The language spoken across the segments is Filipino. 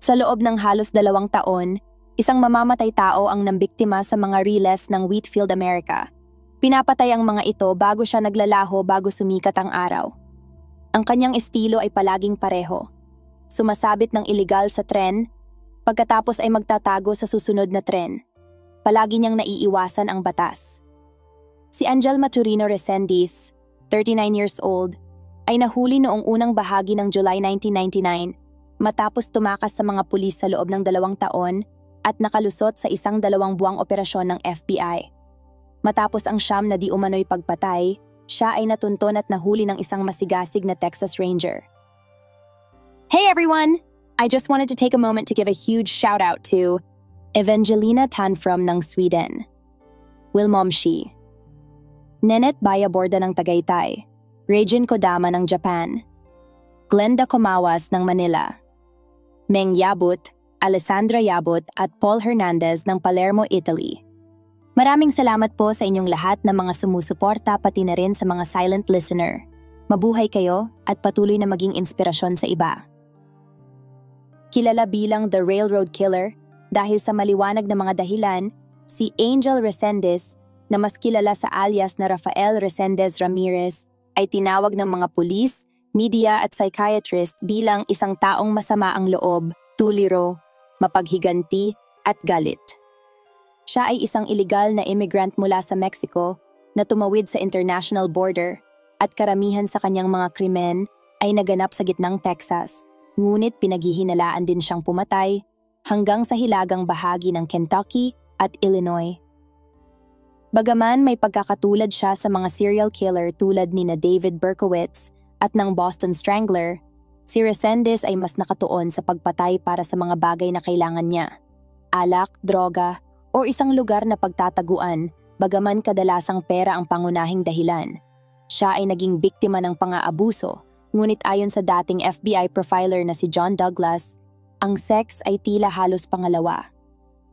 Sa loob ng halos 2 taon, isang mamamatay tao ang nambiktima sa mga riles ng Wheatfield, America. Pinapatay ang mga ito bago siya naglalaho bago sumikat ang araw. Ang kanyang estilo ay palaging pareho. Sumasabit ng iligal sa tren, pagkatapos ay magtatago sa susunod na tren. Palagi niyang naiiwasan ang batas. Si Angel Maturino Resendiz, 39 years old, ay nahuli noong unang bahagi ng July 1999 matapos tumakas sa mga pulis sa loob ng 2 taon at nakalusot sa isang 2 buwang operasyon ng FBI. Matapos ang siyam na di umano'y pagpatay, siya ay natunton at nahuli ng isang masigasig na Texas Ranger. Hey everyone! I just wanted to take a moment to give a huge shout-out to Evangelina Tanfrom ng Sweden, Wilmomshi, Nenet Bayaborda ng Tagaytay, Regine Kodama ng Japan, Glenda Comawas ng Manila, Meng Yabut, Alessandra Yabut at Paul Hernandez ng Palermo, Italy. Maraming salamat po sa inyong lahat na mga sumusuporta pati na rin sa mga silent listener. Mabuhay kayo at patuloy na maging inspirasyon sa iba. Kilala bilang The Railroad Killer dahil sa maliwanag na mga dahilan, si Angel Resendiz, na mas kilala sa alias na Rafael Resendez Ramirez, ay tinawag ng mga pulis, media at psychiatrist bilang isang taong masama ang loob, tuliro, mapaghiganti at galit. Siya ay isang iligal na immigrant mula sa Mexico na tumawid sa international border at karamihan sa kanyang mga krimen ay naganap sa gitnang Texas, ngunit pinaghihinalaan din siyang pumatay hanggang sa hilagang bahagi ng Kentucky at Illinois. Bagaman may pagkakatulad siya sa mga serial killer tulad ni na David Berkowitz at ng Boston Strangler, si Resendiz ay mas nakatuon sa pagpatay para sa mga bagay na kailangan niya. Alak, droga, o isang lugar na pagtataguan, bagaman kadalasang pera ang pangunahing dahilan. Siya ay naging biktima ng pang-aabuso, ngunit ayon sa dating FBI profiler na si John Douglas, ang sex ay tila halos pangalawa.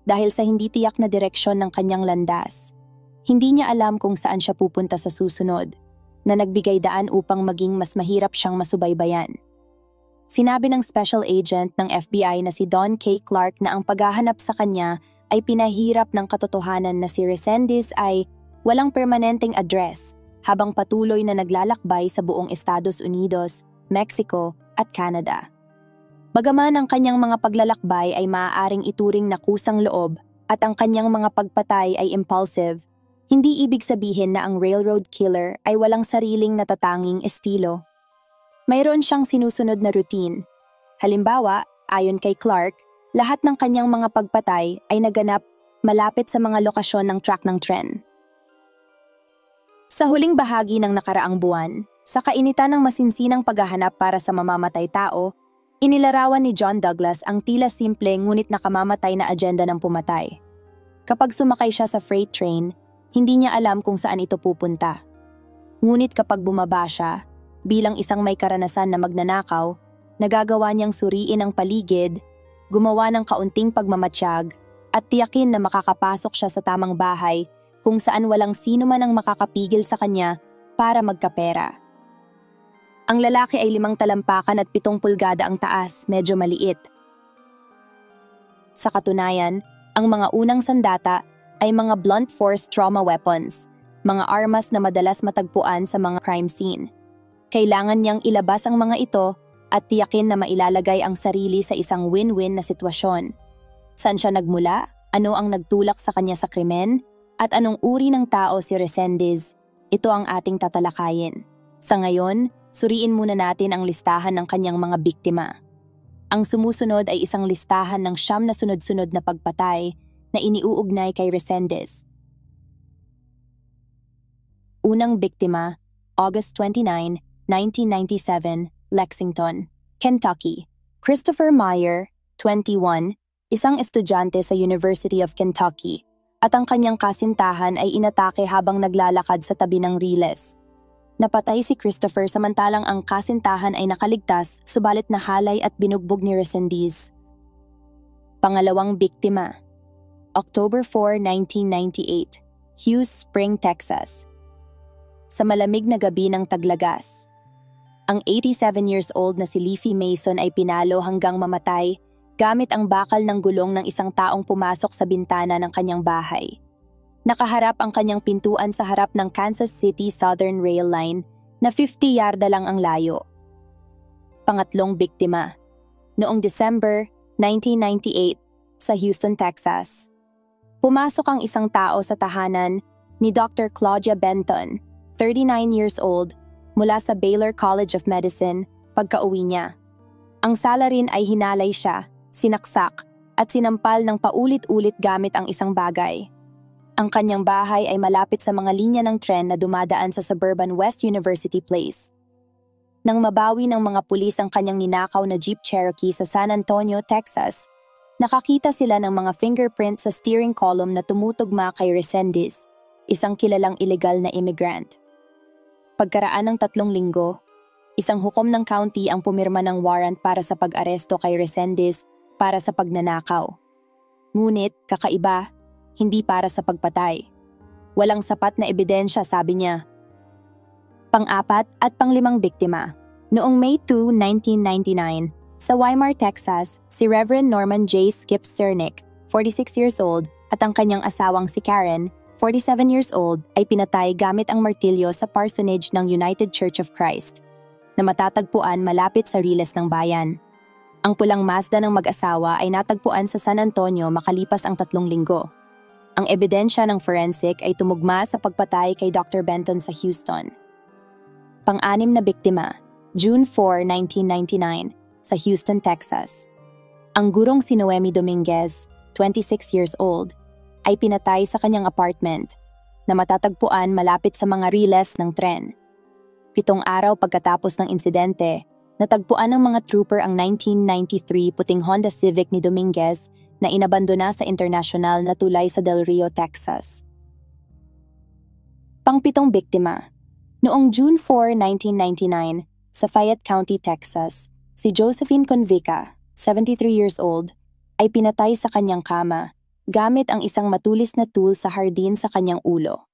Dahil sa hindi tiyak na direksyon ng kanyang landas, hindi niya alam kung saan siya pupunta sa susunod, na nagbigay daan upang maging mas mahirap siyang masubaybayan. Sinabi ng special agent ng FBI na si Don K. Clark na ang paghahanap sa kanya ay pinahirap ng katotohanan na si Resendiz ay walang permanenteng address habang patuloy na naglalakbay sa buong Estados Unidos, Mexico at Canada. Bagaman ang kanyang mga paglalakbay ay maaaring ituring na kusang loob at ang kanyang mga pagpatay ay impulsive, hindi ibig sabihin na ang railroad killer ay walang sariling natatanging estilo. Mayroon siyang sinusunod na routine. Halimbawa, ayon kay Clark, lahat ng kanyang mga pagpatay ay naganap malapit sa mga lokasyon ng track ng tren. Sa huling bahagi ng nakaraang buwan, sa kainitan ng masinsinang paghahanap para sa mamamatay tao, inilarawan ni John Douglas ang tila simple ngunit nakamamatay na agenda ng pumatay. Kapag sumakay siya sa freight train, hindi niya alam kung saan ito pupunta. Ngunit kapag bumaba siya, bilang isang may karanasan na magnanakaw, nagagawa niyang suriin ang paligid, gumawa ng kaunting pagmamatsyag, at tiyakin na makakapasok siya sa tamang bahay kung saan walang sino man ang makakapigil sa kanya para magkapera. Ang lalaki ay 5 talampakan at 7 pulgada ang taas, medyo maliit. Sa katunayan, ang mga unang sandata ay mga blunt force trauma weapons, mga armas na madalas matagpuan sa mga crime scene. Kailangan niyang ilabas ang mga ito at tiyakin na mailalagay ang sarili sa isang win-win na sitwasyon. Saan siya nagmula? Ano ang nagtulak sa kanya sa krimen? At anong uri ng tao si Resendiz? Ito ang ating tatalakayin. Sa ngayon, suriin muna natin ang listahan ng kanyang mga biktima. Ang sumusunod ay isang listahan ng 9 na sunod-sunod na pagpatay na iniuugnay kay Resendiz. Unang biktima, August 29, 1997, Lexington, Kentucky. Christopher Meyer, 21, isang estudyante sa University of Kentucky, at ang kanyang kasintahan ay inatake habang naglalakad sa tabi ng riles. Napatay si Christopher samantalang ang kasintahan ay nakaligtas subalit nahalay at binugbog ni Resendiz. Pangalawang biktima, October 4, 1998, Hughes Spring, Texas. Sa malamig na gabi ng taglagas, ang 87 years old na si Leafy Mason ay pinalo hanggang mamatay gamit ang bakal ng gulong ng isang taong pumasok sa bintana ng kanyang bahay. Nakaharap ang kanyang pintuan sa harap ng Kansas City Southern Rail Line na 50 yarda lang ang layo. Pangatlong biktima. Noong December 1998 sa Houston, Texas. Pumasok ang isang tao sa tahanan ni Dr. Claudia Benton, 39 years old, mula sa Baylor College of Medicine pagka-uwi niya. Ang salarin ay hinalay siya, sinaksak, at sinampal ng paulit-ulit gamit ang isang bagay. Ang kanyang bahay ay malapit sa mga linya ng tren na dumadaan sa suburban West University Place. Nang mabawi ng mga pulis ang kanyang ninakaw na Jeep Cherokee sa San Antonio, Texas, nakakita sila ng mga fingerprints sa steering column na tumutugma kay Resendiz, isang kilalang illegal na immigrant. Pagkaraan ng 3 linggo, isang hukom ng county ang pumirma ng warrant para sa pag-aresto kay Resendiz para sa pagnanakaw. Ngunit, kakaiba, hindi para sa pagpatay. Walang sapat na ebidensya, sabi niya. Pang-4 at pang-5 biktima. Noong May 2, 1999, sa Weimar, Texas, si Reverend Norman J. Skip Cernick, 46 years old, at ang kanyang asawang si Karen, 47 years old, ay pinatay gamit ang martilyo sa parsonage ng United Church of Christ, na matatagpuan malapit sa Riles ng bayan. Ang pulang Mazda ng mag-asawa ay natagpuan sa San Antonio makalipas ang 3 linggo. Ang ebidensya ng forensic ay tumugma sa pagpatay kay Dr. Benton sa Houston. Pang-6 na biktima, June 4, 1999, sa Houston, Texas. Ang gurong si Noemi Dominguez, 26 years old, ay pinatay sa kanyang apartment na matatagpuan malapit sa mga riles ng tren. 7 araw pagkatapos ng insidente, natagpuan ng mga trooper ang 1993 puting Honda Civic ni Dominguez na inabandona sa internasyonal na tulay sa Del Rio, Texas. Pang-7 biktima. Noong June 4, 1999, sa Fayette County, Texas, si Josephine Convica, 73 years old, ay pinatay sa kanyang kama gamit ang isang matulis na tool sa hardin sa kanyang ulo.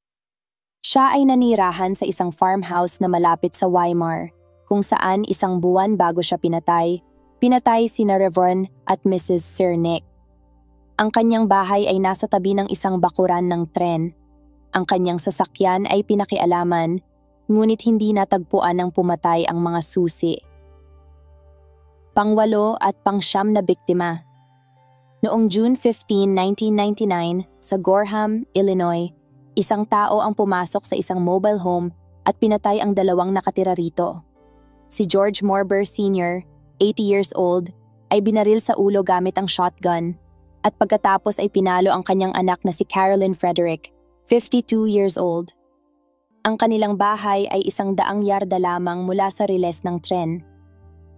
Siya ay nanirahan sa isang farmhouse na malapit sa Weimar, kung saan 1 buwan bago siya pinatay sina Reverend at Mrs. Cernick. Ang kanyang bahay ay nasa tabi ng isang bakuran ng tren. Ang kanyang sasakyan ay pinakialaman, ngunit hindi natagpuan ng pumatay ang mga susi. Pang-8 at pang-9 na biktima. Noong June 15, 1999, sa Gorham, Illinois, isang tao ang pumasok sa isang mobile home at pinatay ang 2 nakatira rito. Si George Morber Sr., 80 years old, ay binaril sa ulo gamit ang shotgun at pagkatapos ay pinalo ang kanyang anak na si Carolyn Frederick, 52 years old. Ang kanilang bahay ay 100 yarda lamang mula sa riles ng tren.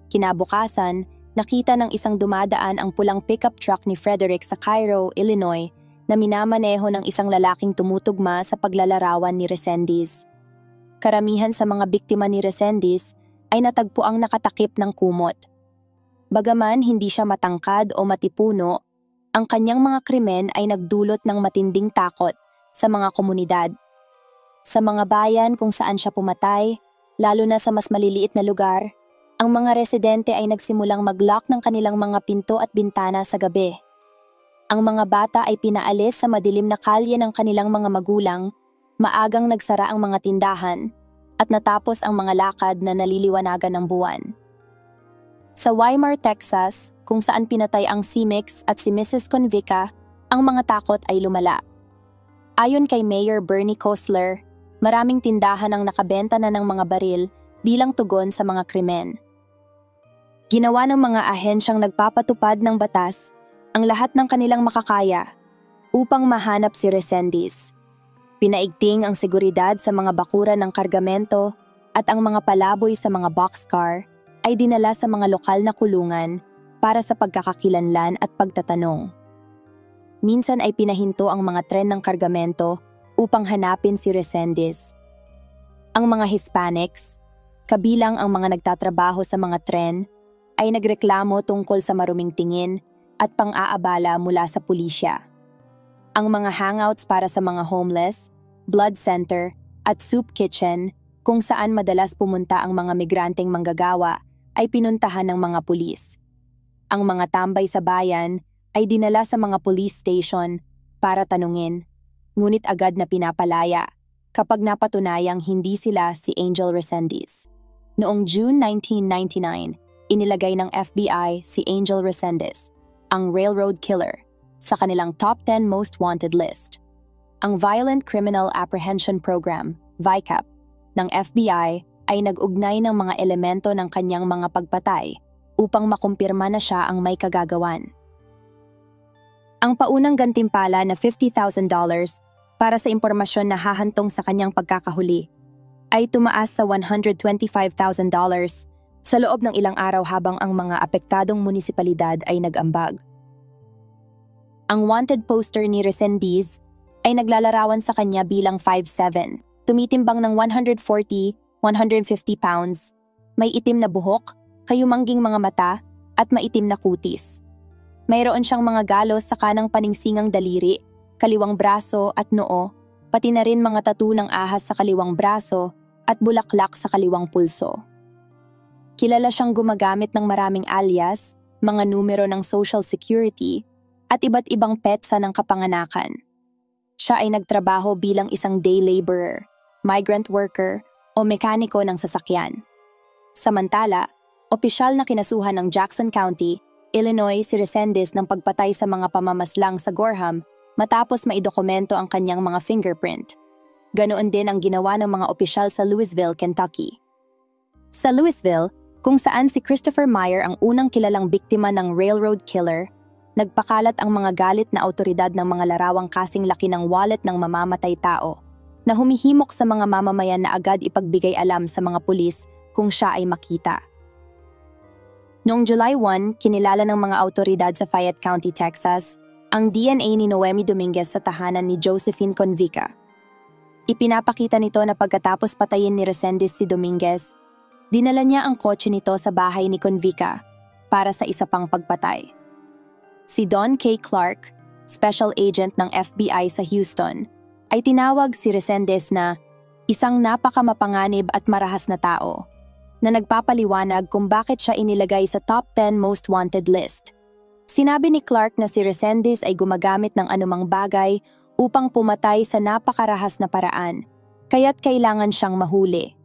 Kinabukasan, nakita ng isang dumadaan ang pulang pickup truck ni Frederick sa Cairo, Illinois, na minamaneho ng isang lalaking tumutugma sa paglalarawan ni Resendiz. Karamihan sa mga biktima ni Resendiz ay natagpuang nakatakip ng kumot. Bagaman hindi siya matangkad o matipuno, ang kanyang mga krimen ay nagdulot ng matinding takot sa mga komunidad. Sa mga bayan kung saan siya pumatay, lalo na sa mas maliliit na lugar, ang mga residente ay nagsimulang mag-lock ng kanilang mga pinto at bintana sa gabi. Ang mga bata ay pinaalis sa madilim na kalye ng kanilang mga magulang, maagang nagsara ang mga tindahan, at natapos ang mga lakad na naliliwanagan ng buwan. Sa Weimar, Texas, kung saan pinatay ang si Mix at si Mrs. Convica, ang mga takot ay lumala. Ayon kay Mayor Bernie Kosler, maraming tindahan ang nakabenta na ng mga baril bilang tugon sa mga krimen. Ginawa ng mga ahensyang nagpapatupad ng batas ang lahat ng kanilang makakaya upang mahanap si Resendiz. Pinaigting ang seguridad sa mga bakuran ng kargamento at ang mga palaboy sa mga boxcar ay dinala sa mga lokal na kulungan para sa pagkakakilanlan at pagtatanong. Minsan ay pinahinto ang mga tren ng kargamento upang hanapin si Resendiz. Ang mga Hispanics, kabilang ang mga nagtatrabaho sa mga tren, ay nagreklamo tungkol sa maruming tingin at pang-aabala mula sa pulisya. Ang mga hangouts para sa mga homeless, blood center, at soup kitchen, kung saan madalas pumunta ang mga migranteng manggagawa, ay pinuntahan ng mga pulis. Ang mga tambay sa bayan ay dinala sa mga police station para tanungin, ngunit agad na pinapalaya kapag napatunayang hindi sila si Angel Resendiz. Noong June 1999, inilagay ng FBI si Angel Resendiz, ang railroad killer, sa kanilang top 10 most wanted list. Ang Violent Criminal Apprehension Program, VICAP, ng FBI ay nag-ugnay ng mga elemento ng kanyang mga pagpatay upang makumpirma na siya ang may kagagawan. Ang paunang gantimpala na $50,000 para sa impormasyon na hahantong sa kanyang pagkakahuli ay tumaas sa $125,000 sa loob ng ilang araw habang ang mga apektadong munisipalidad ay nag-ambag. Ang wanted poster ni Resendiz ay naglalarawan sa kanya bilang 5'7", tumitimbang ng 140-150 pounds, may itim na buhok, kayumangging mga mata at maitim na kutis. Mayroon siyang mga galos sa kanang paningsingang daliri, kaliwang braso at noo, pati na rin mga tattoo ng ahas sa kaliwang braso at bulaklak sa kaliwang pulso. Kilala siyang gumagamit ng maraming alias, mga numero ng social security, at iba't ibang petsa ng kapanganakan. Siya ay nagtrabaho bilang isang day laborer, migrant worker o mekaniko ng sasakyan. Samantala, opisyal na kinasuhan ng Jackson County, Illinois si Resendiz ng pagpatay sa mga pamamaslang sa Gorham matapos maidokumento ang kanyang mga fingerprint. Ganoon din ang ginawa ng mga opisyal sa Louisville, Kentucky. Sa Louisville, kung saan si Christopher Meyer ang unang kilalang biktima ng railroad killer, nagpakalat ang mga galit na awtoridad ng mga larawang kasing laki ng wallet ng mamamatay tao na humihimok sa mga mamamayan na agad ipagbigay alam sa mga pulis kung siya ay makita. Noong July 1, kinilala ng mga awtoridad sa Fayette County, Texas, ang DNA ni Noemi Dominguez sa tahanan ni Josephine Convica. Ipinapakita nito na pagkatapos patayin ni Resendiz si Dominguez, dinala niya ang kotse nito sa bahay ni Convica para sa isa pang pagpatay. Si Don K. Clark, special agent ng FBI sa Houston, ay tinawag si Resendiz na isang napakamapanganib at marahas na tao na nagpapaliwanag kung bakit siya inilagay sa top 10 most wanted list. Sinabi ni Clark na si Resendiz ay gumagamit ng anumang bagay upang pumatay sa napakarahas na paraan, kaya't kailangan siyang mahuli.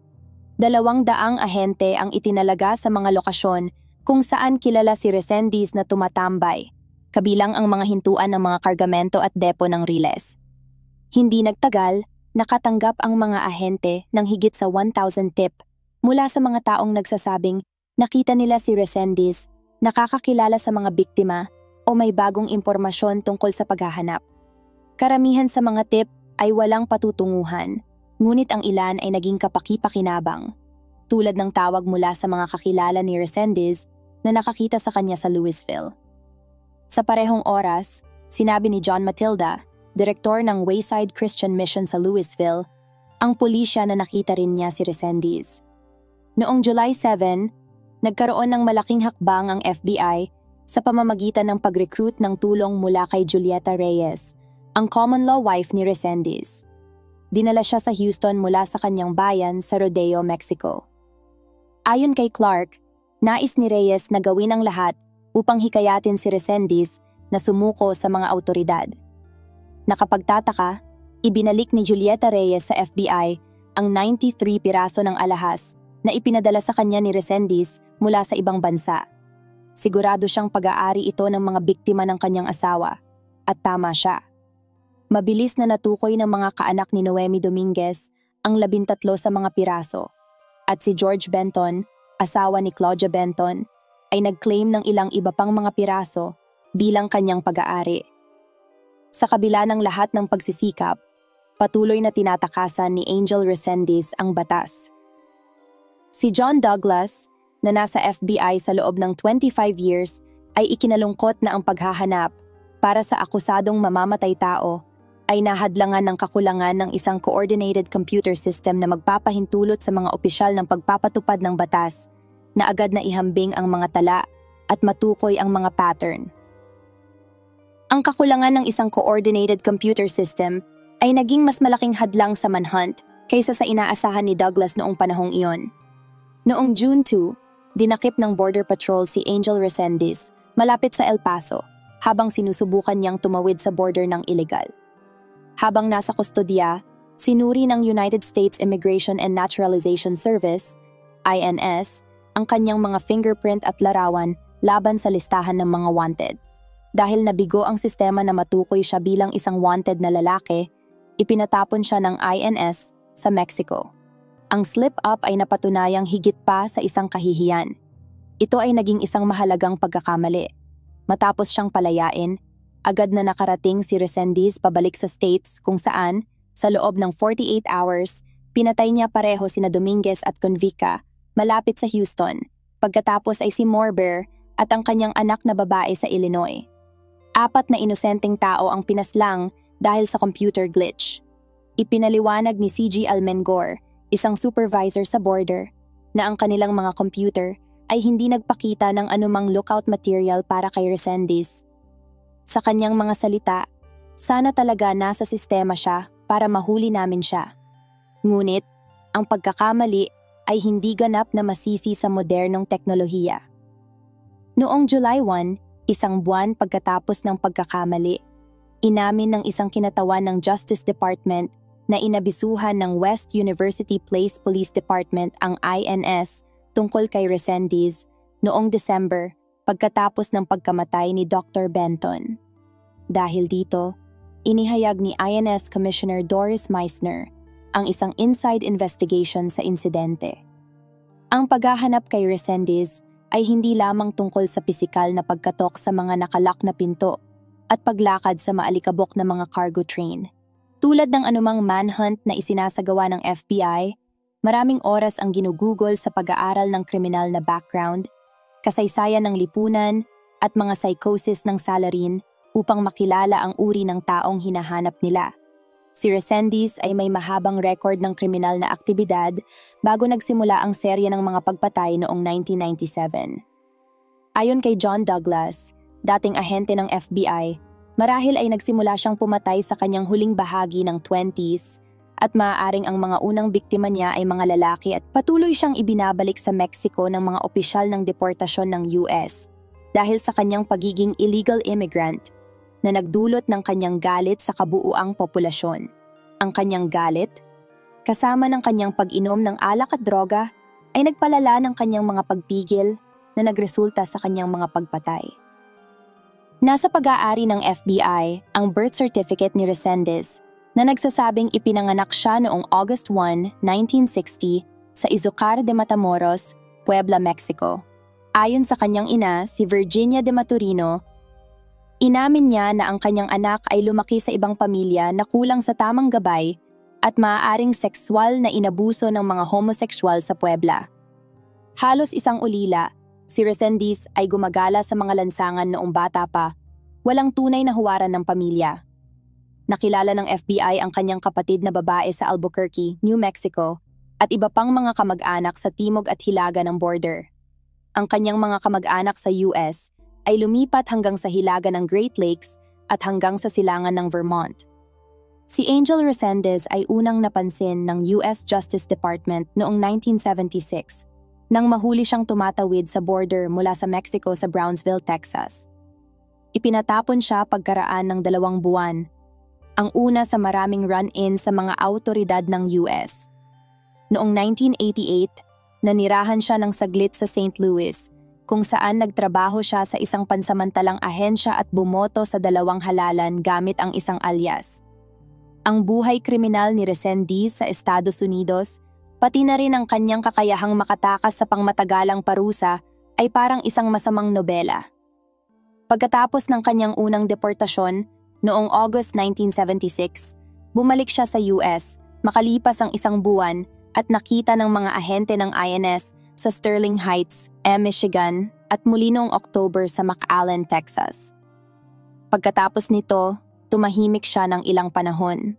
200 ahente ang itinalaga sa mga lokasyon kung saan kilala si Resendiz na tumatambay, kabilang ang mga hintuan ng mga kargamento at depo ng riles. Hindi nagtagal, nakatanggap ang mga ahente ng higit sa 1,000 tip mula sa mga taong nagsasabing nakita nila si Resendiz, nakakakilala sa mga biktima o may bagong impormasyon tungkol sa paghahanap. Karamihan sa mga tip ay walang patutunguhan, ngunit ang ilan ay naging kapaki-pakinabang, tulad ng tawag mula sa mga kakilala ni Resendiz na nakakita sa kanya sa Louisville. Sa parehong oras, sinabi ni John Matilda, direktor ng Wayside Christian Mission sa Louisville, ang pulisya na nakita rin niya si Resendiz. Noong July 7, nagkaroon ng malaking hakbang ang FBI sa pamamagitan ng pag-recruit ng tulong mula kay Julieta Reyes, ang common-law wife ni Resendiz. Dinala siya sa Houston mula sa kanyang bayan sa Rodeo, Mexico. Ayon kay Clark, nais ni Reyes na gawin ang lahat upang hikayatin si Resendiz na sumuko sa mga awtoridad. Nakapagtataka, ibinalik ni Julieta Reyes sa FBI ang 93 piraso ng alahas na ipinadala sa kanya ni Resendiz mula sa ibang bansa. Sigurado siyang pag-aari ito ng mga biktima ng kanyang asawa, at tama siya. Mabilis na natukoy ng mga kaanak ni Noemi Dominguez ang 13 sa mga piraso, at si George Benton, asawa ni Claudia Benton, ay nag-claim ng ilang iba pang mga piraso bilang kanyang pag-aari. Sa kabila ng lahat ng pagsisikap, patuloy na tinatakasan ni Angel Resendiz ang batas. Si John Douglas, na nasa FBI sa loob ng 25 years, ay ikinalungkot na ang paghahanap para sa akusadong mamamatay tao ay nahadlangan ng kakulangan ng isang coordinated computer system na magpapahintulot sa mga opisyal ng pagpapatupad ng batas na agad na ihambing ang mga tala at matukoy ang mga pattern. Ang kakulangan ng isang coordinated computer system ay naging mas malaking hadlang sa manhunt kaysa sa inaasahan ni Douglas noong panahong iyon. Noong June 2, dinakip ng Border Patrol si Angel Resendiz malapit sa El Paso, habang sinusubukan niyang tumawid sa border ng illegal. Habang nasa kustodiya, sinuri ng United States Immigration and Naturalization Service, INS, ang kanyang mga fingerprint at larawan laban sa listahan ng mga wanted. Dahil nabigo ang sistema na matukoy siya bilang isang wanted na lalaki, ipinatapon siya ng INS sa Mexico. Ang slip-up ay napatunayang higit pa sa isang kahihiyan. Ito ay naging isang mahalagang pagkakamali. Matapos siyang palayain, agad na nakarating si Resendiz pabalik sa States kung saan, sa loob ng 48 hours, pinatay niya pareho sina Dominguez at Convica malapit sa Houston. Pagkatapos ay si Morber at ang kanyang anak na babae sa Illinois. 4 na inosenteng tao ang pinaslang dahil sa computer glitch. Ipinaliwanag ni CG Almengor, isang supervisor sa border, na ang kanilang mga computer ay hindi nagpakita ng anumang lookout material para kay Resendiz. Sa kanyang mga salita, sana talaga nasa sistema siya para mahuli namin siya. Ngunit, ang pagkakamali ay hindi ganap na masisi sa modernong teknolohiya. Noong July 1, isang buwan pagkatapos ng pagkakamali, inamin ng isang kinatawan ng Justice Department na inabisuhan ng West University Place Police Department ang INS tungkol kay Resendiz noong December pagkatapos ng pagkamatay ni Dr. Benton. Dahil dito, inihayag ni INS Commissioner Doris Meissner ang isang inside investigation sa insidente. Ang paghahanap kay Resendiz ay hindi lamang tungkol sa pisikal na pagkatok sa mga nakalak na pinto at paglakad sa maalikabok na mga cargo train. Tulad ng anumang manhunt na isinasagawa ng FBI, maraming oras ang ginugugol sa pag-aaral ng kriminal na background, kasaysayan ng lipunan, at mga psychosis ng salarin upang makilala ang uri ng taong hinahanap nila. Si Resendiz ay may mahabang record ng kriminal na aktibidad bago nagsimula ang serye ng mga pagpatay noong 1997. Ayon kay John Douglas, dating ahente ng FBI, marahil ay nagsimula siyang pumatay sa kanyang huling bahagi ng 20s at maaaring ang mga unang biktima niya ay mga lalaki at patuloy siyang ibinabalik sa Mexico ng mga opisyal ng deportasyon ng US dahil sa kanyang pagiging illegal immigrant na nagdulot ng kanyang galit sa kabuuang populasyon. Ang kanyang galit, kasama ng kanyang pag-inom ng alak at droga, ay nagpalala ng kanyang mga pagpigil na nagresulta sa kanyang mga pagpatay. Nasa pag-aari ng FBI ang birth certificate ni Resendiz na nagsasabing ipinanganak siya noong August 1, 1960 sa Izúcar de Matamoros, Puebla, Mexico. Ayon sa kanyang ina, si Virginia de Maturino, inamin niya na ang kanyang anak ay lumaki sa ibang pamilya na kulang sa tamang gabay at maaaring sexual na inabuso ng mga homosexual sa Puebla. Halos isang ulila, si Resendiz ay gumagala sa mga lansangan noong bata pa, walang tunay na huwaran ng pamilya. Nakilala ng FBI ang kanyang kapatid na babae sa Albuquerque, New Mexico, at iba pang mga kamag-anak sa timog at hilaga ng border. Ang kanyang mga kamag-anak sa US ay lumipat hanggang sa hilaga ng Great Lakes at hanggang sa silangan ng Vermont. Si Angel Resendiz ay unang napansin ng US Justice Department noong 1976 nang mahuli siyang tumatawid sa border mula sa Mexico sa Brownsville, Texas. Ipinatapon siya pagkaraan ng 2 buwan, ang una sa maraming run-in sa mga autoridad ng US. Noong 1988, nanirahan siya ng saglit sa St. Louis, kung saan nagtrabaho siya sa isang pansamantalang ahensya at bumoto sa 2 halalan gamit ang isang alias. Ang buhay kriminal ni Resendiz sa Estados Unidos, pati na rin ang kanyang kakayahang makatakas sa pangmatagalang parusa ay parang isang masamang nobela. Pagkatapos ng kanyang unang deportasyon, noong August 1976, bumalik siya sa US, makalipas ang 1 buwan at nakita ng mga ahente ng INS sa Sterling Heights, Michigan at muli noong October sa McAllen, Texas. Pagkatapos nito, tumahimik siya ng ilang panahon.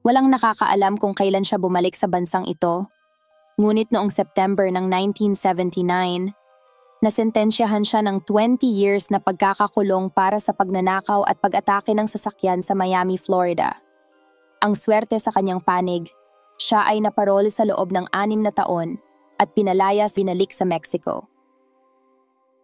Walang nakakaalam kung kailan siya bumalik sa bansang ito, ngunit noong September ng 1979, nasentensyahan siya ng 20 years na pagkakakulong para sa pagnanakaw at pag-atake ng sasakyan sa Miami, Florida. Ang swerte sa kanyang panig, siya ay naparol sa loob ng 6 na taon at pinalayas binalik sa Mexico.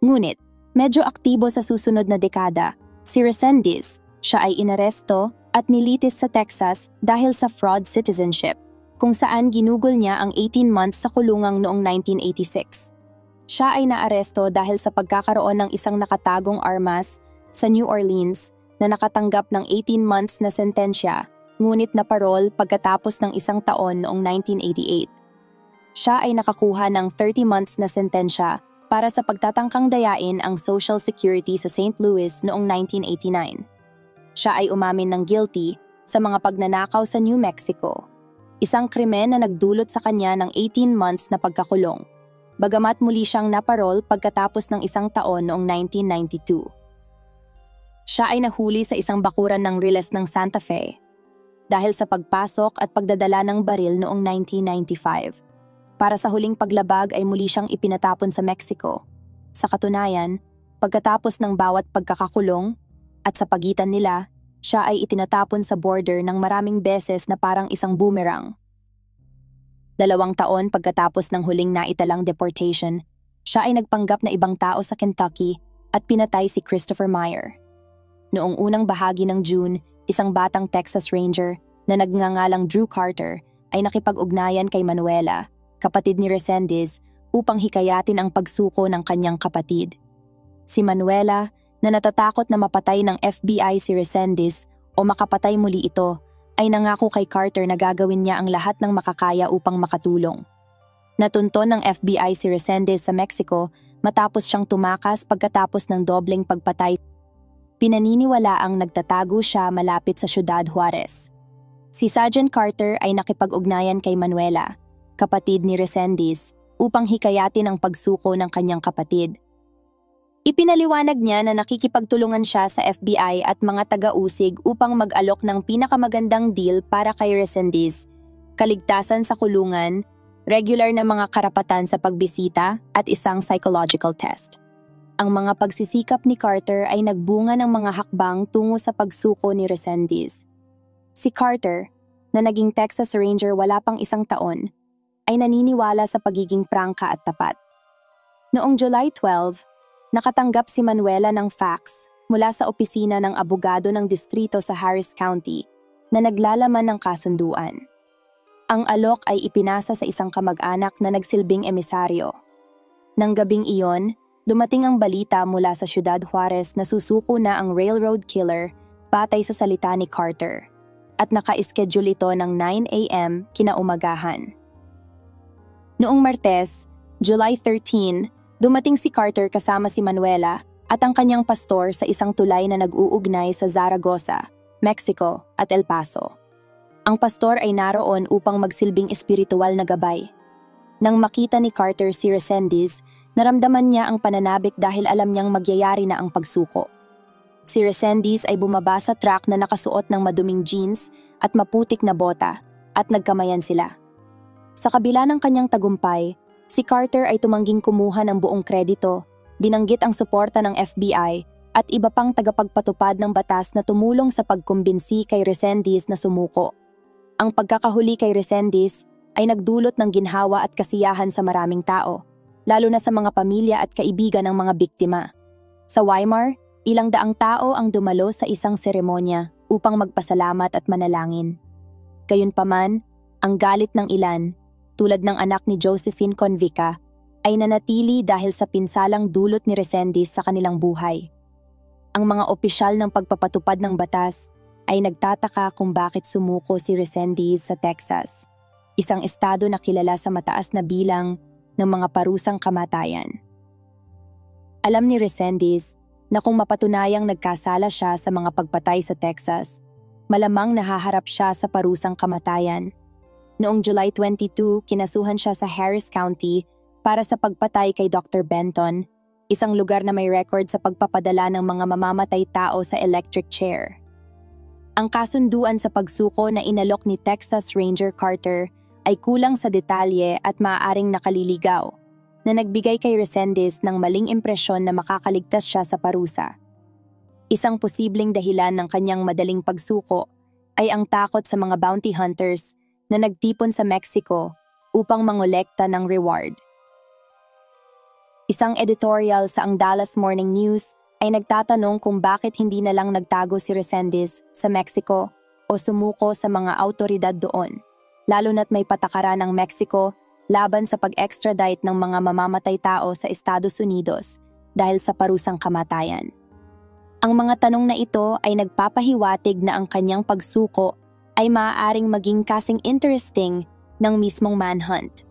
Ngunit, medyo aktibo sa susunod na dekada, si Resendiz, siya ay inaresto at nilitis sa Texas dahil sa fraud citizenship, kung saan ginugol niya ang 18 months sa kulungang noong 1986. Siya ay naaresto dahil sa pagkakaroon ng isang nakatagong armas sa New Orleans na nakatanggap ng 18 months na sentensya, ngunit na parol pagkatapos ng isang taon noong 1988. Siya ay nakakuha ng 30 months na sentensya para sa pagtatangkang dayain ang Social Security sa St. Louis noong 1989. Siya ay umamin ng guilty sa mga pagnanakaw sa New Mexico, isang krimen na nagdulot sa kanya ng 18 months na pagkakulong, bagamat muli siyang naparol pagkatapos ng isang taon noong 1992. Siya ay nahuli sa isang bakuran ng Riles ng Santa Fe dahil sa pagpasok at pagdadala ng baril noong 1995. Para sa huling paglabag ay muli siyang ipinatapon sa Mexico. Sa katunayan, pagkatapos ng bawat pagkakakulong at sa pagitan nila, siya ay itinatapon sa border ng maraming beses na parang isang boomerang. 2 taon pagkatapos ng huling naitalang deportation, siya ay nagpanggap na ibang tao sa Kentucky at pinatay si Christopher Meyer. Noong unang bahagi ng June, isang batang Texas Ranger na nagngangalang Drew Carter ay nakipag-ugnayan kay Manuela, kapatid ni Resendiz, upang hikayatin ang pagsuko ng kanyang kapatid. Si Manuela, na natatakot na mapatay ng FBI si Resendiz o makapatay muli ito, ay nangako kay Carter na gagawin niya ang lahat ng makakaya upang makatulong. Natunton ng FBI si Resendiz sa Mexico matapos siyang tumakas pagkatapos ng dobleng pagpatay. Pinaniniwalaang nagtatago siya malapit sa Ciudad Juarez. Si Sergeant Carter ay nakipag-ugnayan kay Manuela, kapatid ni Resendiz, upang hikayatin ang pagsuko ng kanyang kapatid. Ipinaliwanag niya na nakikipagtulungan siya sa FBI at mga taga-usig upang mag-alok ng pinakamagandang deal para kay Resendiz, kaligtasan sa kulungan, regular na mga karapatan sa pagbisita at isang psychological test. Ang mga pagsisikap ni Carter ay nagbunga ng mga hakbang tungo sa pagsuko ni Resendiz. Si Carter, na naging Texas Ranger wala pang 1 taon, ay naniniwala sa pagiging prangka at tapat. Noong July 12, nakatanggap si Manuela ng fax mula sa opisina ng abogado ng distrito sa Harris County na naglalaman ng kasunduan. Ang alok ay ipinasa sa isang kamag-anak na nagsilbing emisaryo. Nang gabing iyon, dumating ang balita mula sa Ciudad Juarez na susuko na ang railroad killer batay sa salita ni Carter at naka-schedule ito ng 9 a.m. kinaumagahan. Noong Martes, July 13, dumating si Carter kasama si Manuela at ang kanyang pastor sa isang tulay na nag-uugnay sa Zaragoza, Mexico at El Paso. Ang pastor ay naroon upang magsilbing espiritual na gabay. Nang makita ni Carter si Resendiz, naramdaman niya ang pananabik dahil alam niyang magyayari na ang pagsuko. Si Resendiz ay bumaba sa truck na nakasuot ng maduming jeans at maputik na bota at nagkamayan sila. Sa kabila ng kanyang tagumpay, si Carter ay tumangging kumuha ng buong kredito, binanggit ang suporta ng FBI at iba pang tagapagpatupad ng batas na tumulong sa pagkumbinsi kay Resendiz na sumuko. Ang pagkakahuli kay Resendiz ay nagdulot ng ginhawa at kasiyahan sa maraming tao, lalo na sa mga pamilya at kaibigan ng mga biktima. Sa Weimar, ilang daang tao ang dumalo sa isang seremonya upang magpasalamat at manalangin. Gayunpaman, ang galit ng ilan, tulad ng anak ni Josephine Convica, ay nanatili dahil sa pinsalang dulot ni Resendiz sa kanilang buhay. Ang mga opisyal ng pagpapatupad ng batas ay nagtataka kung bakit sumuko si Resendiz sa Texas, isang estado na kilala sa mataas na bilang ng mga parusang kamatayan. Alam ni Resendiz na kung mapatunayang nagkasala siya sa mga pagpatay sa Texas, malamang nahaharap siya sa parusang kamatayan. Noong July 22, kinasuhan siya sa Harris County para sa pagpatay kay Dr. Benton, isang lugar na may record sa pagpapadala ng mga mamamatay tao sa electric chair. Ang kasunduan sa pagsuko na inalok ni Texas Ranger Carter ay kulang sa detalye at maaaring nakaliligaw, na nagbigay kay Resendiz ng maling impresyon na makakaligtas siya sa parusa. Isang posibleng dahilan ng kanyang madaling pagsuko ay ang takot sa mga bounty hunters na nagtipon sa Mexico upang mangolekta ng reward. Isang editorial sa ang Dallas Morning News ay nagtatanong kung bakit hindi na lang nagtago si Resendiz sa Mexico o sumuko sa mga autoridad doon, lalo na't may patakaran ng Mexico laban sa pag-extradite ng mga mamamatay tao sa Estados Unidos dahil sa parusang kamatayan. Ang mga tanong na ito ay nagpapahiwatig na ang kanyang pagsuko ay maaaring maging kasing interesting ng mismong manhunt.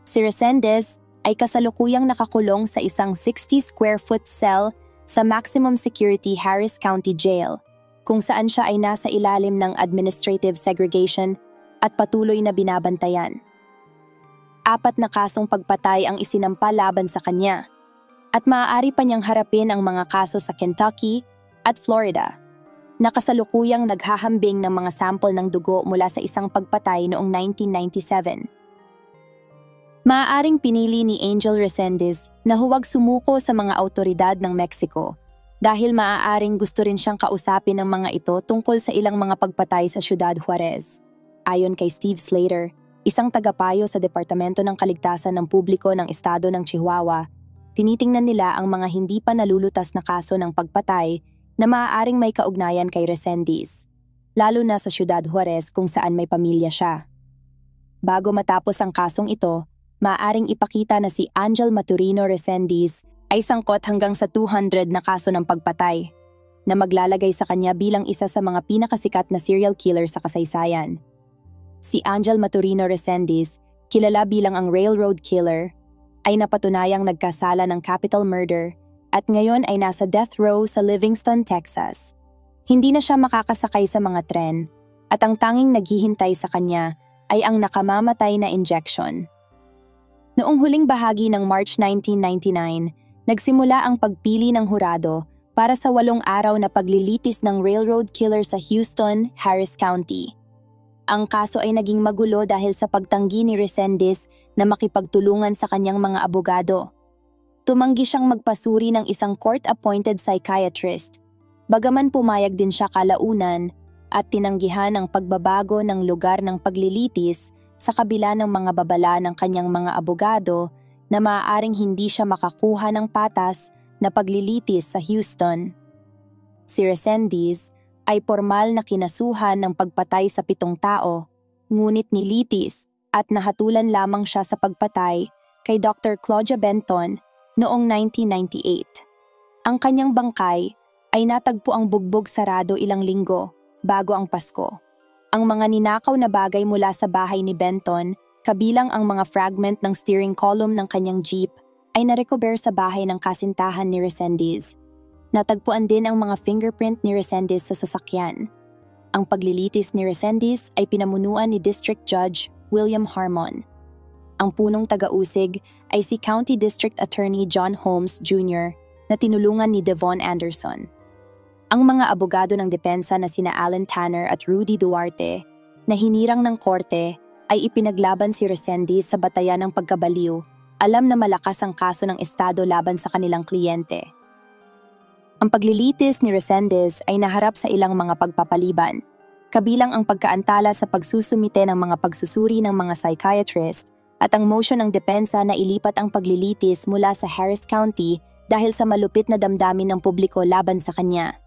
Si Resendiz ay kasalukuyang nakakulong sa isang 60 square foot cell sa maximum security Harris County Jail, kung saan siya ay nasa ilalim ng administrative segregation at patuloy na binabantayan. 4 na kasong pagpatay ang isinampa laban sa kanya, at maaari pa niyang harapin ang mga kaso sa Kentucky at Florida, na kasalukuyang naghahambing ng mga sample ng dugo mula sa isang pagpatay noong 1997. Maaaring pinili ni Angel Resendiz na huwag sumuko sa mga autoridad ng Mexico dahil maaaring gusto rin siyang kausapin ng mga ito tungkol sa ilang mga pagpatay sa Ciudad Juarez. Ayon kay Steve Slater, isang tagapayo sa Departamento ng Kaligtasan ng Publiko ng Estado ng Chihuahua, tinitingnan nila ang mga hindi pa nalulutas na kaso ng pagpatay na maaaring may kaugnayan kay Resendiz, lalo na sa Ciudad Juarez kung saan may pamilya siya. Bago matapos ang kasong ito, maaaring ipakita na si Angel Maturino Resendiz ay sangkot hanggang sa 200 na kaso ng pagpatay, na maglalagay sa kanya bilang isa sa mga pinakasikat na serial killer sa kasaysayan. Si Angel Maturino Resendiz, kilala bilang ang Railroad Killer, ay napatunayang nagkasala ng capital murder at ngayon ay nasa death row sa Livingston, Texas. Hindi na siya makakasakay sa mga tren at ang tanging naghihintay sa kanya ay ang nakamamatay na injection. Noong huling bahagi ng March 1999, nagsimula ang pagpili ng hurado para sa 8 araw na paglilitis ng railroad killer sa Houston, Harris County. Ang kaso ay naging magulo dahil sa pagtanggi ni Resendiz na makipagtulungan sa kanyang mga abogado. Tumanggi siyang magpasuri ng isang court-appointed psychiatrist, bagaman pumayag din siya kalaunan at tinanggihan ang pagbabago ng lugar ng paglilitis sa kabila ng mga babala ng kanyang mga abogado na maaaring hindi siya makakuha ng patas na paglilitis sa Houston. Si Resendiz ay formal na kinasuhan ng pagpatay sa 7 tao, ngunit nilitis at nahatulan lamang siya sa pagpatay kay Dr. Claudia Benton noong 1998. Ang kanyang bangkay ay natagpo ang bugbog sarado ilang linggo bago ang Pasko. Ang mga ninakaw na bagay mula sa bahay ni Benton, kabilang ang mga fragment ng steering column ng kanyang jeep, ay narecover sa bahay ng kasintahan ni Resendiz. Natagpuan din ang mga fingerprint ni Resendiz sa sasakyan. Ang paglilitis ni Resendiz ay pinamunuan ni District Judge William Harmon. Ang punong taga-usig ay si County District Attorney John Holmes Jr. na tinulungan ni Devon Anderson. Ang mga abogado ng depensa na sina Alan Tanner at Rudy Duarte na hinirang ng korte ay ipinaglaban si Resendiz sa batayan ng pagkabaliw, alam na malakas ang kaso ng estado laban sa kanilang kliyente. Ang paglilitis ni Resendiz ay naharap sa ilang mga pagpapaliban, kabilang ang pagkaantala sa pagsusumite ng mga pagsusuri ng mga psychiatrist at ang motion ng depensa na ilipat ang paglilitis mula sa Harris County dahil sa malupit na damdamin ng publiko laban sa kanya.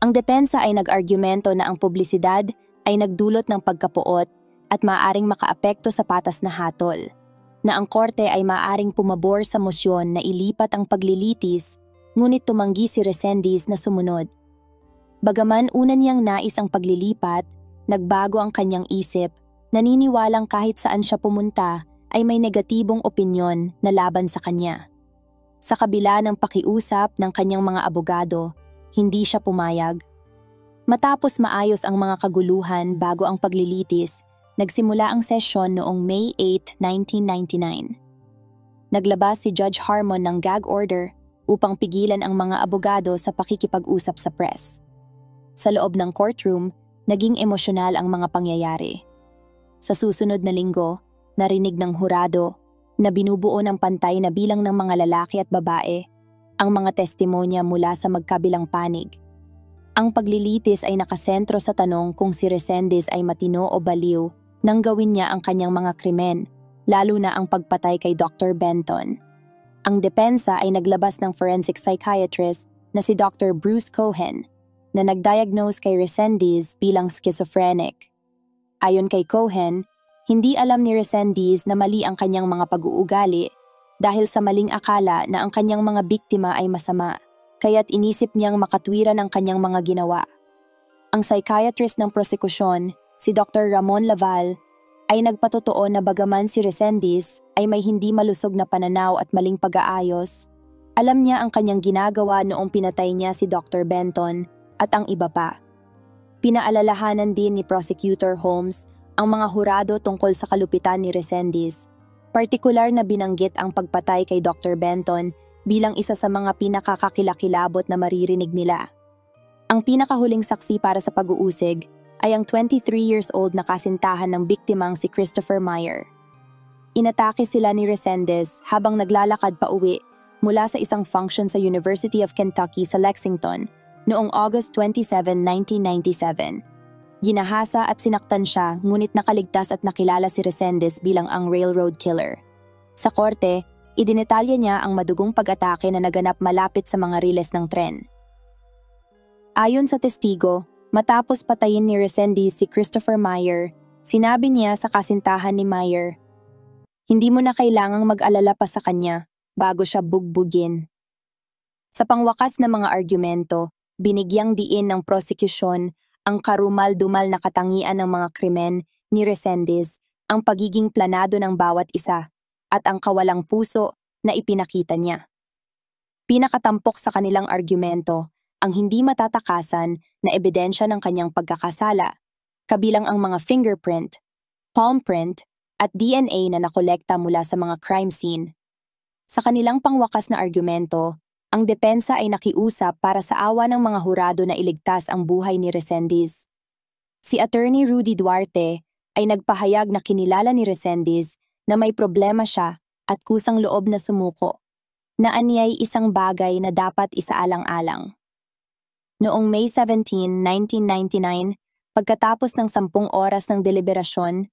Ang depensa ay nag-argumento na ang publisidad ay nagdulot ng pagkapuot at maaaring makaapekto sa patas na hatol, na ang korte ay maaaring pumabor sa mosyon na ilipat ang paglilitis, ngunit tumanggi si Resendiz na sumunod. Bagaman una niyang nais ang paglilipat, nagbago ang kanyang isip, naniniwalang kahit saan siya pumunta ay may negatibong opinyon na laban sa kanya. Sa kabila ng pakiusap ng kanyang mga abogado, hindi siya pumayag. Matapos maayos ang mga kaguluhan bago ang paglilitis, nagsimula ang sesyon noong May 8, 1999. Naglabas si Judge Harmon ng gag order upang pigilan ang mga abogado sa pakikipag-usap sa press. Sa loob ng courtroom, naging emosyonal ang mga pangyayari. Sa susunod na linggo, narinig ng hurado na binubuo ng pantay na bilang ng mga lalaki at babae ang mga testimonya mula sa magkabilang panig. Ang paglilitis ay nakasentro sa tanong kung si Resendiz ay matino o baliw nang gawin niya ang kanyang mga krimen, lalo na ang pagpatay kay Dr. Benton. Ang depensa ay naglabas ng forensic psychiatrist na si Dr. Bruce Cohen na nagdiagnose kay Resendiz bilang schizophrenic. Ayon kay Cohen, hindi alam ni Resendiz na mali ang kanyang mga pag-uugali dahil sa maling akala na ang kanyang mga biktima ay masama, kaya't inisip niyang makatwiran ang kanyang mga ginawa. Ang psychiatrist ng prosekusyon, si Dr. Ramon Laval, ay nagpatotoo na bagaman si Resendiz ay may hindi malusog na pananaw at maling pag-aayos, alam niya ang kanyang ginagawa noong pinatay niya si Dr. Benton at ang iba pa. Pinaalalahanan din ni Prosecutor Holmes ang mga hurado tungkol sa kalupitan ni Resendiz, partikular na binanggit ang pagpatay kay Dr. Benton bilang isa sa mga pinakakakilakilabot na maririnig nila. Ang pinakahuling saksi para sa pag-uusig ay ang 23 years old na kasintahan ng biktimang si Christopher Meyer. Inatake sila ni Resendiz habang naglalakad pa uwi mula sa isang function sa University of Kentucky sa Lexington noong August 27, 1997. Ginahasa at sinaktan siya ngunit nakaligtas at nakilala si Resendiz bilang ang railroad killer. Sa korte, idinetalya niya ang madugong pag-atake na naganap malapit sa mga riles ng tren. Ayon sa testigo, matapos patayin ni Resendiz si Christopher Meyer, sinabi niya sa kasintahan ni Meyer, "Hindi mo na kailangang mag-alala pa sa kanya bago siya bugbugin." Sa pangwakas na mga argumento, binigyang diin ng prosekusyon ang karumal-dumal na katangian ng mga krimen ni Resendiz, ang pagiging planado ng bawat isa, at ang kawalang puso na ipinakita niya. Pinakatampok sa kanilang argumento ang hindi matatakasan na ebidensya ng kanyang pagkakasala, kabilang ang mga fingerprint, palm print, at DNA na nakolekta mula sa mga crime scene. Sa kanilang pangwakas na argumento, ang depensa ay nakiusap para sa awa ng mga hurado na iligtas ang buhay ni Resendiz. Si Attorney Rudy Duarte ay nagpahayag na kinilala ni Resendiz na may problema siya at kusang loob na sumuko, na anyay isang bagay na dapat isaalang-alang. Noong May 17, 1999, pagkatapos ng 10 oras ng deliberasyon,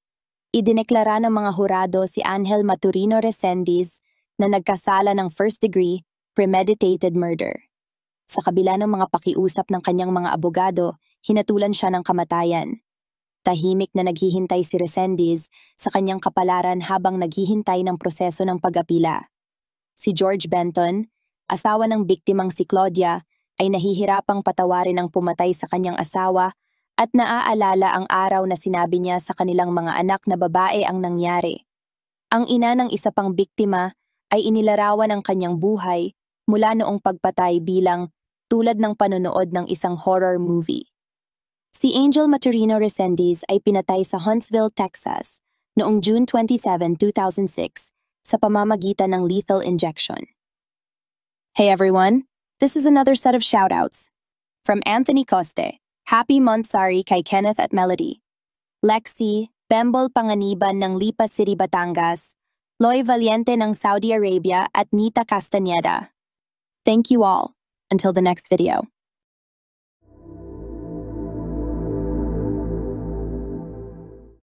idineklara ng mga hurado si Angel Maturino Resendiz na nagkasala ng first-degree premeditated murder. Sa kabila ng mga pakiusap ng kanyang mga abogado, hinatulan siya ng kamatayan. Tahimik na naghihintay si Resendiz sa kanyang kapalaran habang naghihintay ng proseso ng pag-apila. Si George Benton, asawa ng biktimang si Claudia, ay nahihirapang patawarin ang pumatay sa kanyang asawa at naaalala ang araw na sinabi niya sa kanilang mga anak na babae ang nangyari. Ang ina ng isa pang biktima ay inilarawan ang kanyang buhay mula noong pagpatay bilang tulad ng panonood ng isang horror movie. Si Angel Maturino Resendiz ay pinatay sa Huntsville, Texas, noong June 27, 2006 sa pamamagitan ng lethal injection. Hey everyone, this is another set of shoutouts. From Anthony Coste, Happy Monthsari kay Kenneth at Melody, Lexi, Bembol Panganiban ng Lipa City, Batangas, Loy Valiente ng Saudi Arabia at Nita Castañeda. Thank you all. Until the next video.